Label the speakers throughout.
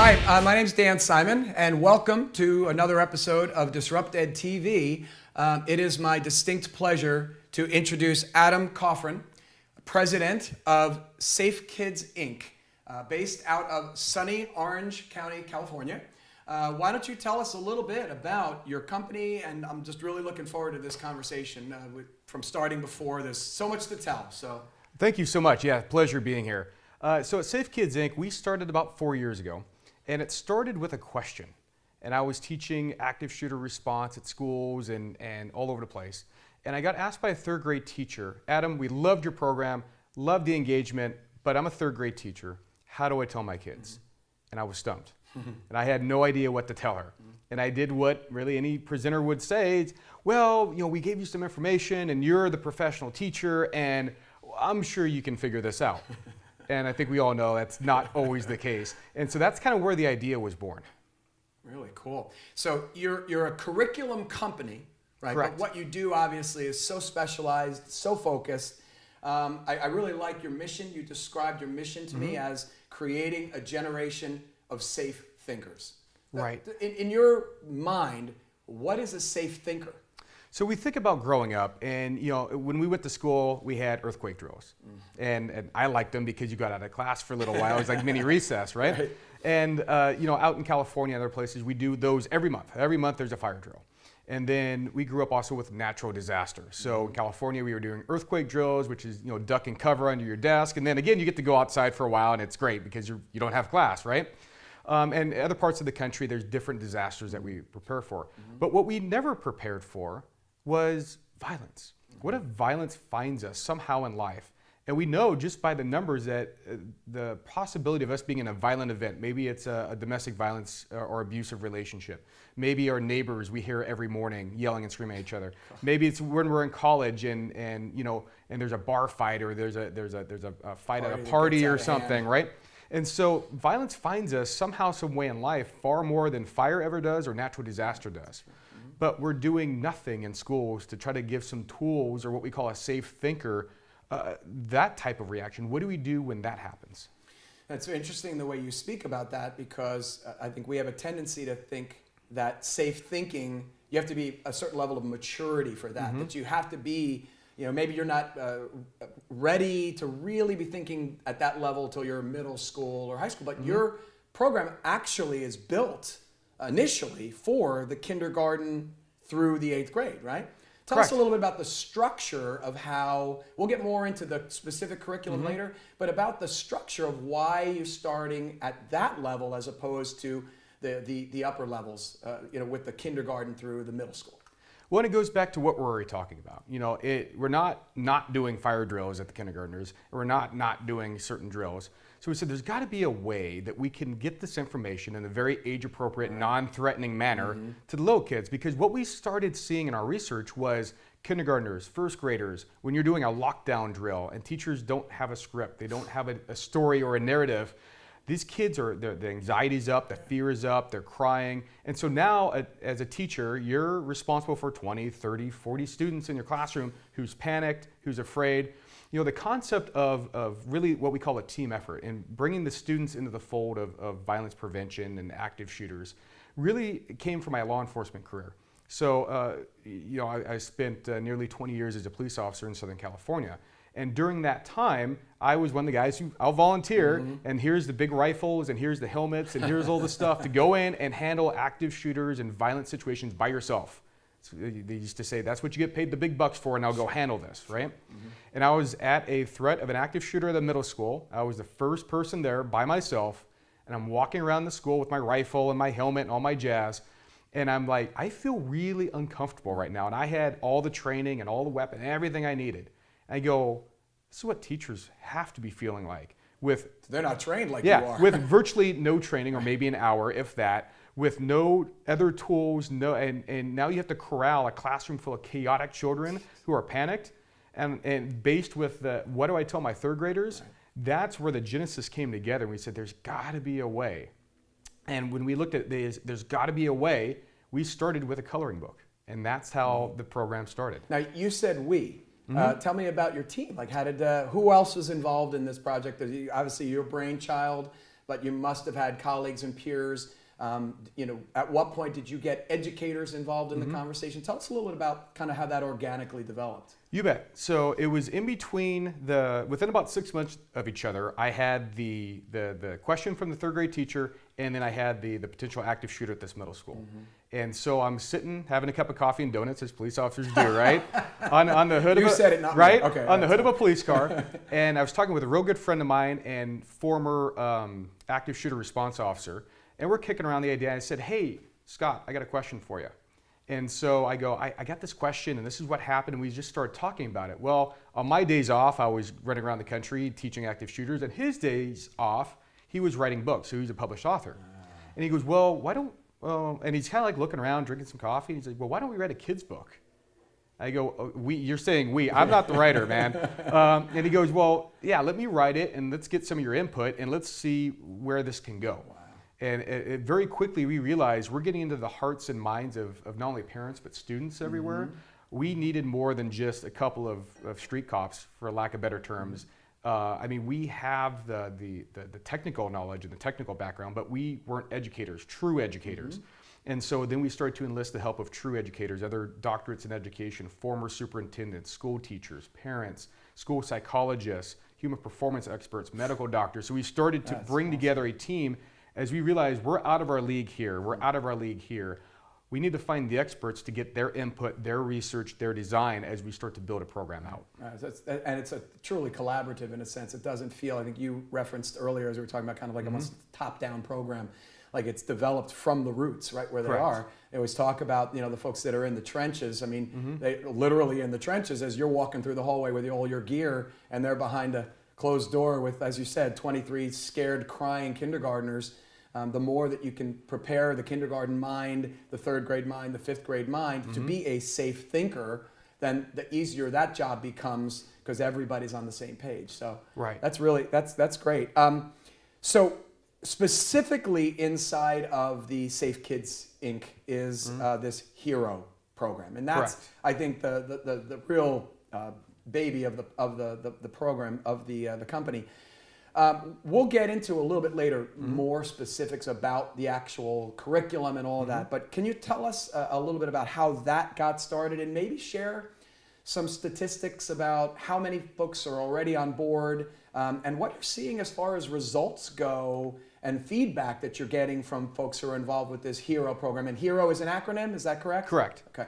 Speaker 1: Hi, my name's Dan Simon, and welcome to another episode of DisruptED TV. It is my distinct pleasure to introduce Adam Coughran, president of Safe Kids, Inc., based out of sunny Orange County, California. Why don't you tell us a little bit about your company? And I'm just really looking forward to this conversation from starting before. There's so much to tell. So,
Speaker 2: thank you so much. Yeah, pleasure being here. So at Safe Kids, Inc., we started about 4 years ago. And it started with a question. And I was teaching active shooter response at schools and all over the place. And I got asked by a third grade teacher, Adam, we loved your program, loved the engagement, but I'm a third grade teacher. How do I tell my kids? And I was stumped. And I had no idea what to tell her. And I did what really any presenter would say, well, we gave you some information and you're the professional teacher and I'm sure you can figure this out. And I think we all know that's not always the case. And so that's kind of where the idea was born.
Speaker 1: Really cool. So you're a curriculum company, right?
Speaker 2: Correct.
Speaker 1: But what you do obviously is so specialized, so focused. I really like your mission. You described your mission to me as creating a generation of safe thinkers.
Speaker 2: Right.
Speaker 1: In your mind, what is a safe thinker?
Speaker 2: So we think about growing up, and when we went to school, we had earthquake drills, and I liked them because you got out of class for a little while. It was like mini recess, right?
Speaker 1: Right.
Speaker 2: And out in California and other places, we do those every month. Every month there's a fire drill, and then we grew up also with natural disasters. So in California, we were doing earthquake drills, which is duck and cover under your desk, and then again you get to go outside for a while, and it's great because you don't have class, right? And other parts of the country, there's different disasters that we prepare for. But what we never prepared for was violence. What if violence finds us somehow in life? And we know just by the numbers that the possibility of us being in a violent event, maybe it's a domestic violence or abusive relationship. Maybe our neighbors we hear every morning yelling and screaming at each other. Maybe it's when we're in college and there's a bar fight or there's a fight at a party or something, right? And so violence finds us somehow, some way in life far more than fire ever does or natural disaster does. But we're doing nothing in schools to try to give some tools or what we call a safe thinker, that type of reaction. What do we do when that happens?
Speaker 1: It's interesting the way you speak about that because I think we have a tendency to think that safe thinking, you have to be a certain level of maturity for that, that you have to be, maybe you're not ready to really be thinking at that level till you're middle school or high school, but your program actually is built initially for the kindergarten through the 8th grade, right? Tell us a little bit about the structure of how, we'll get more into the specific curriculum later, but about the structure of why you're starting at that level as opposed to the upper levels, with the kindergarten through the middle school.
Speaker 2: Well, it goes back to what we're already talking about. We're not doing fire drills at the kindergartners. We're not doing certain drills. So we said there's got to be a way that we can get this information in a very age-appropriate, non-threatening manner to the little kids. Because what we started seeing in our research was kindergartners, first graders, when you're doing a lockdown drill and teachers don't have a script, they don't have a story or a narrative, these kids the anxiety's up, the fear is up, they're crying. And so now as a teacher, you're responsible for 20, 30, 40 students in your classroom who's panicked, who's afraid. The concept of really what we call a team effort and bringing the students into the fold of violence prevention and active shooters really came from my law enforcement career. So, I spent nearly 20 years as a police officer in Southern California. And during that time, I was one of the guys I'll volunteer, and here's the big rifles, and here's the helmets, and here's all the stuff to go in and handle active shooters and violent situations by yourself. So they used to say, that's what you get paid the big bucks for, and now go handle this, right? And I was at a threat of an active shooter at the middle school. I was the first person there by myself, and I'm walking around the school with my rifle and my helmet and all my jazz, and I'm like, I feel really uncomfortable right now. And I had all the training and all the weapons, everything I needed. I go, this is what teachers have to be feeling like.
Speaker 1: They're not trained like you are.
Speaker 2: With virtually no training, or maybe an hour, if that, with no other tools, and now you have to corral a classroom full of chaotic children who are panicked, and based with what do I tell my third graders? Right. That's where the genesis came together. And we said, there's got to be a way. And when we looked at this, there's got to be a way, we started with a coloring book. And that's how the program started.
Speaker 1: Now, you said we. Tell me about your team. Like, who else was involved in this project? Obviously, your brainchild. but you must have had colleagues and peers. At what point did you get educators involved in the conversation? Tell us a little bit about kind of how that organically developed.
Speaker 2: You bet. So it was in between within about 6 months of each other, I had the question from the third grade teacher, and then I had the potential active shooter at this middle school. And so I'm sitting having a cup of coffee and donuts, as police officers do, right? on the hood
Speaker 1: You
Speaker 2: of
Speaker 1: said it, not me.
Speaker 2: right?
Speaker 1: Okay,
Speaker 2: on the hood of a police car. And I was talking with a real good friend of mine and former active shooter response officer. And we're kicking around the idea. I said, hey, Scott, I got a question for you. And so I go, I got this question, and this is what happened, and we just started talking about it. Well, on my days off, I was running around the country teaching active shooters, and his days off, he was writing books, so he was a published author. And he goes, well, why don't, and he's kind of like looking around, drinking some coffee, and he's like, well, why don't we write a kid's book? I go, you're saying we, I'm not the writer, man. And he goes, well, yeah, let me write it, and let's get some of your input, and let's see where this can go. And very quickly we realized we're getting into the hearts and minds of not only parents but students everywhere. We needed more than just a couple of street cops, for lack of better terms. I mean, we have the technical knowledge and the technical background, but we weren't educators, true educators. And so then we started to enlist the help of true educators, other doctorates in education, former superintendents, school teachers, parents, school psychologists, human performance experts, medical doctors. So we started to bring together a team. As we realized we're out of our league here, we need to find the experts to get their input, their research, their design as we start to build a program out.
Speaker 1: And it's a truly collaborative in a sense. It doesn't feel, I think you referenced earlier as we were talking about kind of like almost a top-down program, like it's developed from the roots, right where they are. They always talk about, the folks that are in the trenches. I mean, they literally in the trenches as you're walking through the hallway with all your gear, and they're behind a closed door with, as you said, 23 scared, crying kindergartners. The more that you can prepare the kindergarten mind, the third grade mind, the fifth grade mind to be a safe thinker, then the easier that job becomes because everybody's on the same page. So that's great. So specifically inside of the Safe Kids Inc. is this HERO program, and that's I think the real baby of the program of the company. We'll get into a little bit later more specifics about the actual curriculum and all of that, but can you tell us a little bit about how that got started and maybe share some statistics about how many folks are already on board and what you're seeing as far as results go and feedback that you're getting from folks who are involved with this HERO program? And HERO is an acronym, is that correct?
Speaker 2: Correct.
Speaker 1: Okay.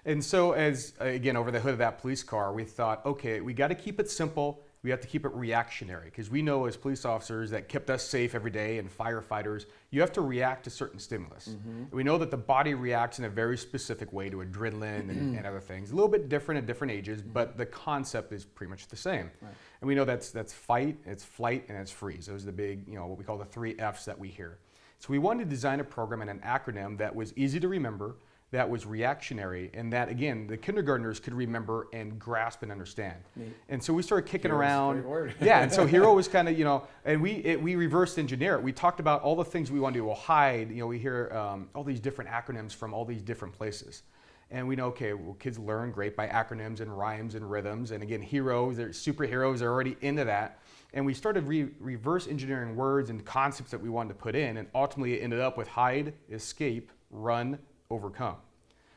Speaker 2: And so as, again, over the hood of that police car, we thought, okay, we got to keep it simple. We have to keep it reactionary because we know as police officers that kept us safe every day and firefighters, you have to react to certain stimulus. We know that the body reacts in a very specific way to adrenaline and other things. A little bit different at different ages, but the concept is pretty much the same. And we know that's fight, it's flight, and it's freeze. Those are the big, what we call the 3 F's that we hear. So we wanted to design a program and an acronym that was easy to remember, that was reactionary, and that, again, the kindergartners could remember and grasp and understand.
Speaker 1: Neat.
Speaker 2: And so we started kicking
Speaker 1: HERO's
Speaker 2: around.
Speaker 1: a great word.
Speaker 2: Yeah, and so HERO was kind of, and we reversed engineer it. We talked about all the things we want to do. Well, hide, we hear all these different acronyms from all these different places. And we know, okay, well, kids learn great by acronyms and rhymes and rhythms. And again, heroes, they're superheroes, they're already into that. And we started reverse engineering words and concepts that we wanted to put in, and ultimately it ended up with hide, escape, run, overcome,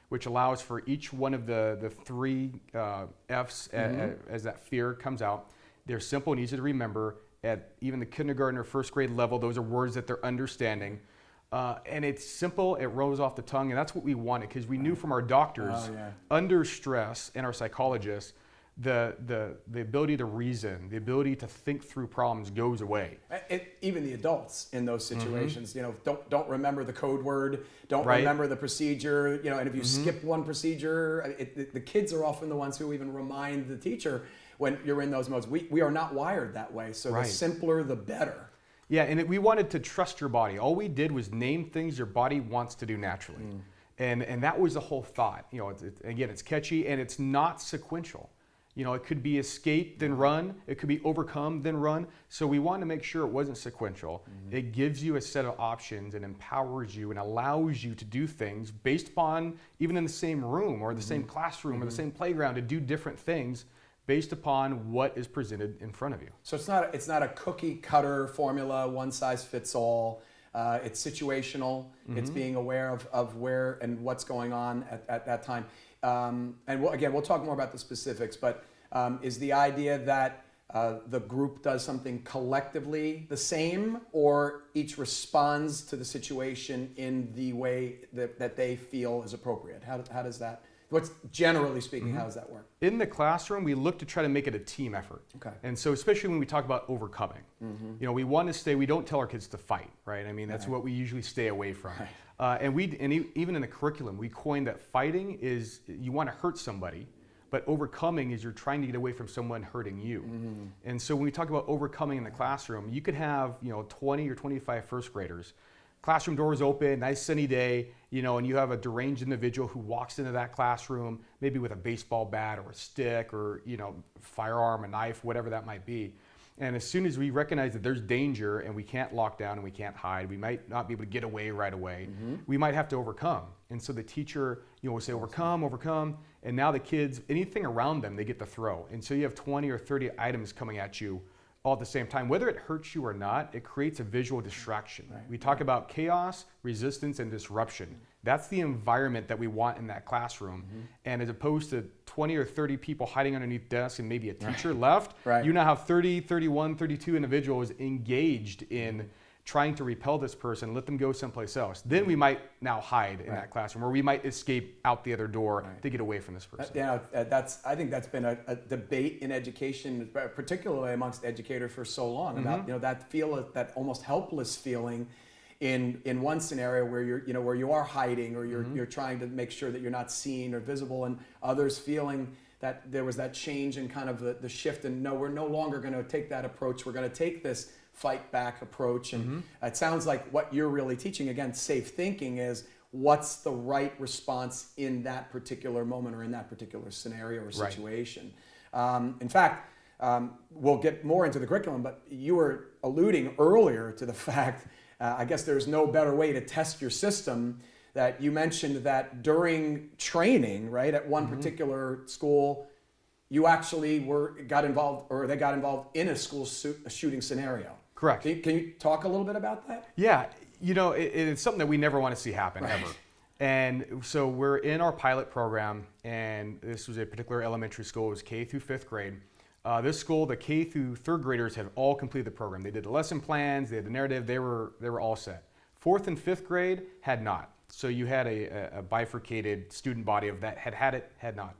Speaker 2: which allows for each one of the 3 F's as that fear comes out. They're simple and easy to remember at even the kindergarten or first grade level. Those are words that they're understanding. And it's simple, it rolls off the tongue, and that's what we wanted because we knew from our doctors under stress and our psychologists, the ability to reason, the ability to think through problems goes away.
Speaker 1: Even the adults in those situations, don't remember the code word, don't remember the procedure, and if you skip one procedure, the kids are often the ones who even remind the teacher when you're in those modes. We are not wired that way, so the simpler, the better.
Speaker 2: Yeah, and we wanted to trust your body. All we did was name things your body wants to do naturally. And that was the whole thought. Again, it's catchy and it's not sequential. It could be escape, then run. It could be overcome, then run. So we wanted to make sure it wasn't sequential. It gives you a set of options and empowers you and allows you to do things based upon, even in the same room or the same classroom or the same playground, to do different things based upon what is presented in front of you.
Speaker 1: So it's not a cookie cutter formula, one size fits all. It's situational. It's being aware of where and what's going on at that time. And we'll talk more about the specifics, but is the idea that the group does something collectively the same, or each responds to the situation in the way that they feel is appropriate? How does that, what's generally speaking, how does that work?
Speaker 2: In the classroom, we look to try to make it a team effort.
Speaker 1: Okay.
Speaker 2: And so especially when we talk about overcoming, we want to we don't tell our kids to fight, right? I mean, that's what we usually stay away from.
Speaker 1: Right.
Speaker 2: Even in the curriculum, we coined that fighting is, you want to hurt somebody, but overcoming is you're trying to get away from someone hurting you. And so when we talk about overcoming in the classroom, you could have 20 or 25 first graders. Classroom doors open, nice sunny day, and you have a deranged individual who walks into that classroom, maybe with a baseball bat or a stick or, firearm, a knife, whatever that might be. And as soon as we recognize that there's danger and we can't lock down and we can't hide, we might not be able to get away right away. We might have to overcome. And so the teacher, will say overcome. And now the kids, anything around them, they get to throw. And so you have 20 or 30 items coming at you all at the same time. Whether it hurts you or not, it creates a visual distraction. Right. We talk about chaos, resistance, and disruption. That's the environment that we want in that classroom. And as opposed to 20 or 30 people hiding underneath desks and maybe a teacher left, you now have 30, 31, 32 individuals engaged in trying to repel this person, let them go someplace else. Then we might now hide in that classroom, or we might escape out the other door to get away from this person.
Speaker 1: I think that's been a debate in education, particularly amongst educators for so long, about that almost helpless feeling in one scenario where where you are hiding, or you're trying to make sure that you're not seen or visible, and others feeling that there was that change in kind of the shift, and no, we're no longer going to take that approach. We're going to take this fight back approach. And it sounds like what you're really teaching, again, safe thinking, is what's the right response in that particular moment or in that particular scenario or situation. In fact, we'll get more into the curriculum, but you were alluding earlier to the fact, I guess there's no better way to test your system, that you mentioned that during training, right, at one particular school, you actually got involved in a school shooting scenario.
Speaker 2: Correct.
Speaker 1: Can you talk a little bit about that?
Speaker 2: Yeah, it's something that we never want to see happen, ever. And so we're in our pilot program, and this was a particular elementary school. It was K through 5th grade. This school, the K through 3rd graders have all completed the program. They did the lesson plans, they had the narrative, they were all set. 4th and 5th grade had not. So you had a bifurcated student body of that had it, had not.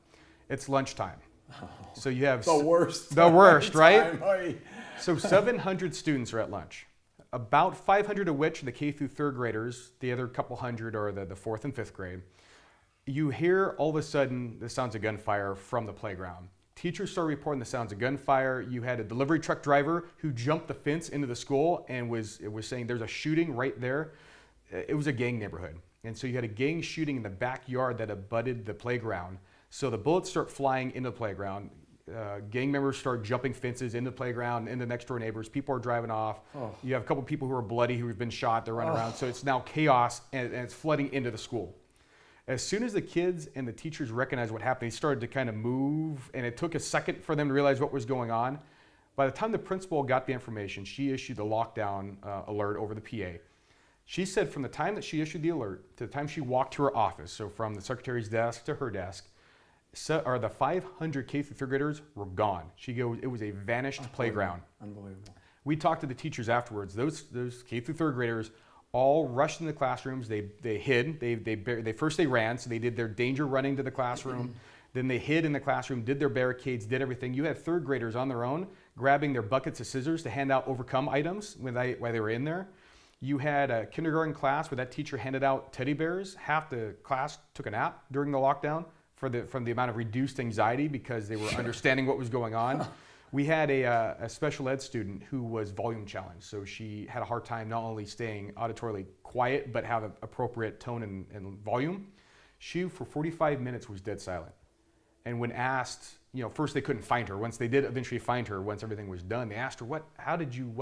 Speaker 2: It's lunchtime. So you have
Speaker 1: the worst.
Speaker 2: The worst, right? So 700 students are at lunch. About 500 of which are the K through 3rd graders. The other couple hundred are the 4th and 5th grade. You hear all of a sudden the sounds of gunfire from the playground. Teachers start reporting the sounds of gunfire. You had a delivery truck driver who jumped the fence into the school and was saying there's a shooting right there. It was a gang neighborhood. And so you had a gang shooting in the backyard that abutted the playground. So the bullets start flying into the playground. Gang members start jumping fences into the playground, into next door neighbors. People are driving off. You have a couple people who are bloody, who have been shot. They're running around. So it's now chaos, and it's flooding into the school. As soon as the kids and the teachers recognized what happened, they started to kind of move, and it took a second for them to realize what was going on. By the time the principal got the information, she issued the lockdown alert over the PA. She said from the time that she issued the alert to the time she walked to her office, so from the secretary's desk to her desk, the 500 K through 3rd graders were gone. She goes, it was a vanished playground.
Speaker 1: Unbelievable.
Speaker 2: We talked to the teachers afterwards. Those K through 3rd graders all rushed in the classrooms. They hid. They ran, so they did their danger running to the classroom. Then they hid in the classroom, did their barricades, did everything. You had 3rd graders on their own grabbing their buckets of scissors to hand out overcome items while they were in there. You had a kindergarten class where that teacher handed out teddy bears. Half the class took a nap during the lockdown from the amount of reduced anxiety because they were understanding what was going on. We had a special ed student who was volume challenged. So she had a hard time not only staying auditorily quiet, but have an appropriate tone and volume. She, for 45 minutes, was dead silent. And when asked, first they couldn't find her. Once they did eventually find her, once everything was done, they asked her, what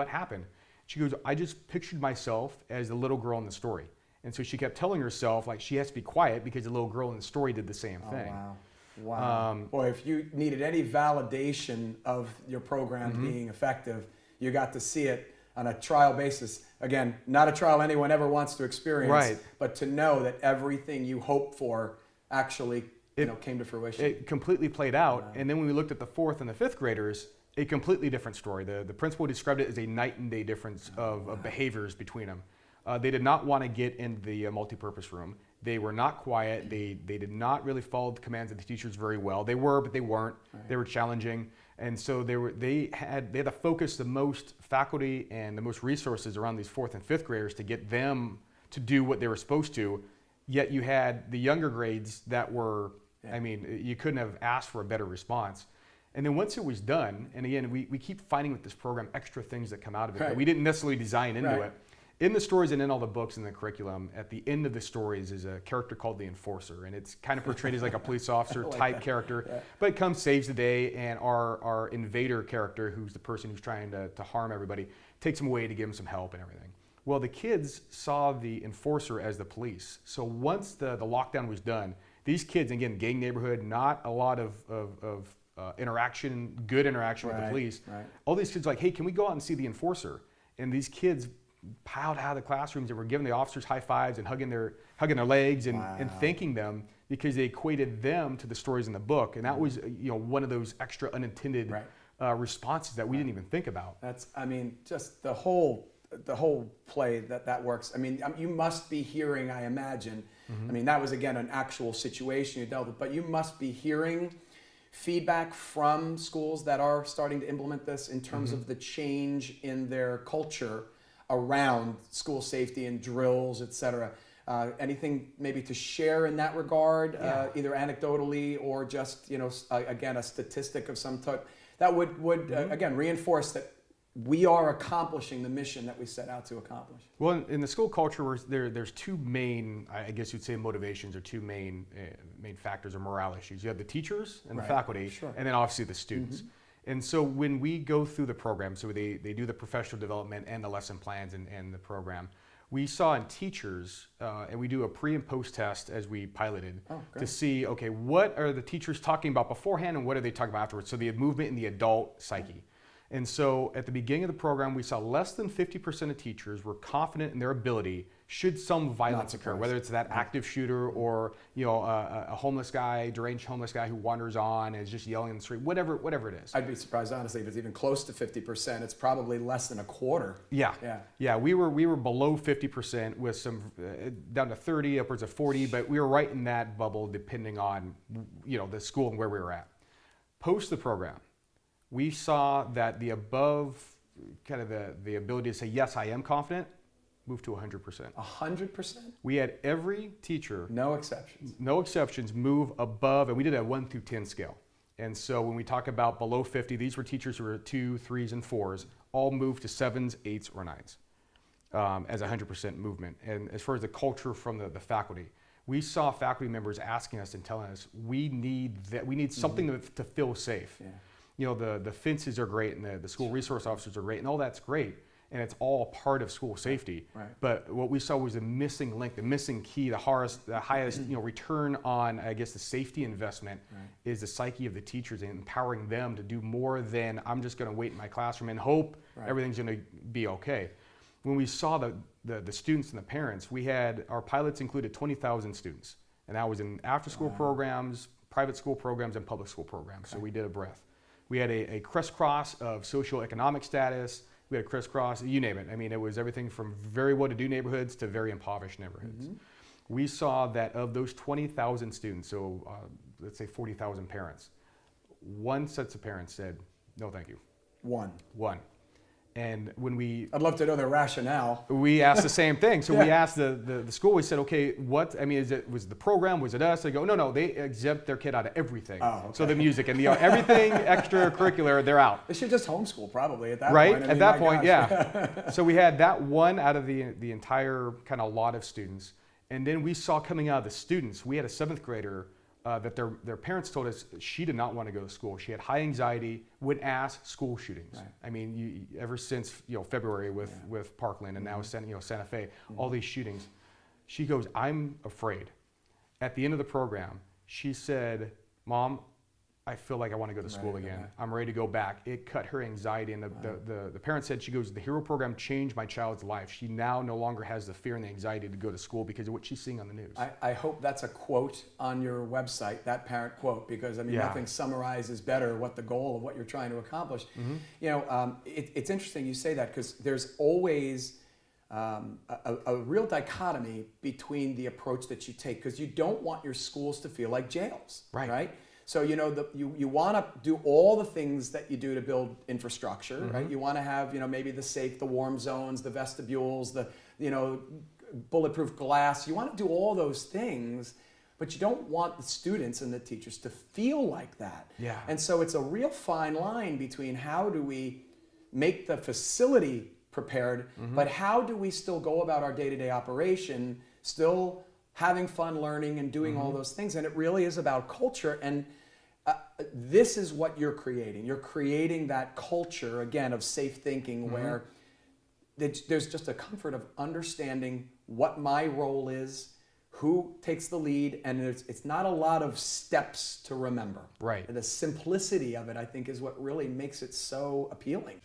Speaker 2: happened? She goes, I just pictured myself as the little girl in the story. And so she kept telling herself, like, she has to be quiet because the little girl in the story did the same thing. Wow.
Speaker 1: Wow. Boy, if you needed any validation of your program being effective, you got to see it on a trial basis. Again, not a trial anyone ever wants to experience, but to know that everything you hoped for actually came to fruition.
Speaker 2: It completely played out. And then when we looked at the 4th and the 5th graders, a completely different story. The principal described it as a night and day difference of behaviors between them. They did not want to get in the multipurpose room. They were not quiet. They did not really follow the commands of the teachers very well. They were, but they weren't. They were challenging. And so they had to focus the most faculty and the most resources around these 4th and 5th graders to get them to do what they were supposed to. Yet you had the younger grades that were, I mean, you couldn't have asked for a better response. And then once it was done, and again, we keep finding with this program extra things that come out of it that we didn't necessarily design into it. In the stories and in all the books and the curriculum, at the end of the stories is a character called the Enforcer, and it's kind of portrayed as like a police officer type character, but it comes, saves the day, and our invader character, who's the person who's trying to harm everybody, takes him away to give him some help and everything. Well, the kids saw the Enforcer as the police. So once the lockdown was done, these kids, again, gang neighborhood, not a lot of interaction, good interaction with the police. All these kids are like, hey, can we go out and see the Enforcer? And these kids piled out of the classrooms and were giving the officers high fives and hugging their legs and thanking them because they equated them to the stories in the book. And that was one of those extra unintended responses that we didn't even think about.
Speaker 1: That's, I mean, just the whole play that works. I mean, you must be hearing, I imagine, I mean, that was again an actual situation you dealt with, but you must be hearing feedback from schools that are starting to implement this in terms of the change in their culture around school safety and drills, et cetera. Anything maybe to share in that regard, either anecdotally or just, again, a statistic of some type that would again, reinforce that we are accomplishing the mission that we set out to accomplish.
Speaker 2: Well, in the school culture, there's two main, I guess you'd say, motivations, or two main factors or morale issues. You have the teachers and the faculty, and then obviously the students. And so when we go through the program, so they do the professional development and the lesson plans and the program, we saw in teachers, and we do a pre and post test as we piloted to see, okay, what are the teachers talking about beforehand and what are they talking about afterwards? So the movement in the adult psyche. And so at the beginning of the program, we saw less than 50% of teachers were confident in their ability should some violence occur, whether it's that active shooter or a homeless guy, deranged homeless guy who wanders on and is just yelling in the street, whatever it is.
Speaker 1: I'd be surprised, honestly, if it's even close to 50%. It's probably less than a quarter.
Speaker 2: Yeah. We were below 50% with some down to 30, upwards of 40, but we were right in that bubble depending on the school and where we were at. Post the program, we saw that the above kind of the ability to say, yes, I am confident, moved to 100%.
Speaker 1: 100%?
Speaker 2: We had every teacher,
Speaker 1: no exceptions,
Speaker 2: move above, and we did a 1 through 10 scale. And so when we talk about below 50, these were teachers who were 2s, 3s, and 4s, all moved to 7s, 8s, or 9s as 100% movement. And as far as the culture from the faculty, we saw faculty members asking us and telling us, we need something to feel safe. The fences are great and the school resource officers are great and all that's great. And it's all part of school safety. But what we saw was the missing link, the missing key, the highest return on, I guess, the safety investment is the psyche of the teachers and empowering them to do more than I'm just going to wait in my classroom and hope everything's going to be okay. When we saw the students and the parents, our pilots included 20,000 students. And that was in after-school programs, private school programs, and public school programs. So we did a breadth. We had a crisscross of socioeconomic status. We had a crisscross, you name it. I mean, it was everything from very well-to-do neighborhoods to very impoverished neighborhoods. We saw that of those 20,000 students, so let's say 40,000 parents, one set of parents said, no, thank you. One. And when
Speaker 1: I'd love to know their rationale.
Speaker 2: We asked the same thing. So we asked the school, we said, okay, was it the program, was it us? They go, no, they exempt their kid out of everything. So the music and everything extracurricular, they're out.
Speaker 1: They should just homeschool probably at that point.
Speaker 2: Right, at that point, yeah. So we had that one out of the entire kind of lot of students. And then we saw coming out of the students, we had a 7th grader that their parents told us she did not want to go to school. She had high anxiety, would ask school shootings. I mean, ever since February with Parkland and now Santa Fe, all these shootings. She goes, I'm afraid. At the end of the program, she said, Mom, I feel like I want to go to school
Speaker 1: ready to go
Speaker 2: again.
Speaker 1: back.
Speaker 2: I'm ready to go back. It cut her anxiety. And the parent said, she goes, the Hero program changed my child's life. She now no longer has the fear and the anxiety to go to school because of what she's seeing on the news.
Speaker 1: I hope that's a quote on your website, that parent quote, because I mean, nothing summarizes better what the goal of what you're trying to accomplish. You know, it's interesting you say that, because there's always a real dichotomy between the approach that you take, because you don't want your schools to feel like jails, right? So, you know, you want to do all the things that you do to build infrastructure, right? You want to have, you know, maybe the safe, the warm zones, the vestibules, the, you know, bulletproof glass. You want to do all those things, but you don't want the students and the teachers to feel like that.
Speaker 2: Yeah.
Speaker 1: And so it's a real fine line between how do we make the facility prepared, but how do we still go about our day-to-day operation, still having fun learning and doing all those things. And it really is about culture. And this is what you're creating. You're creating that culture, again, of safe thinking, where there's just a comfort of understanding what my role is, who takes the lead, and it's not a lot of steps to remember.
Speaker 2: Right.
Speaker 1: The simplicity of it, I think, is what really makes it so appealing.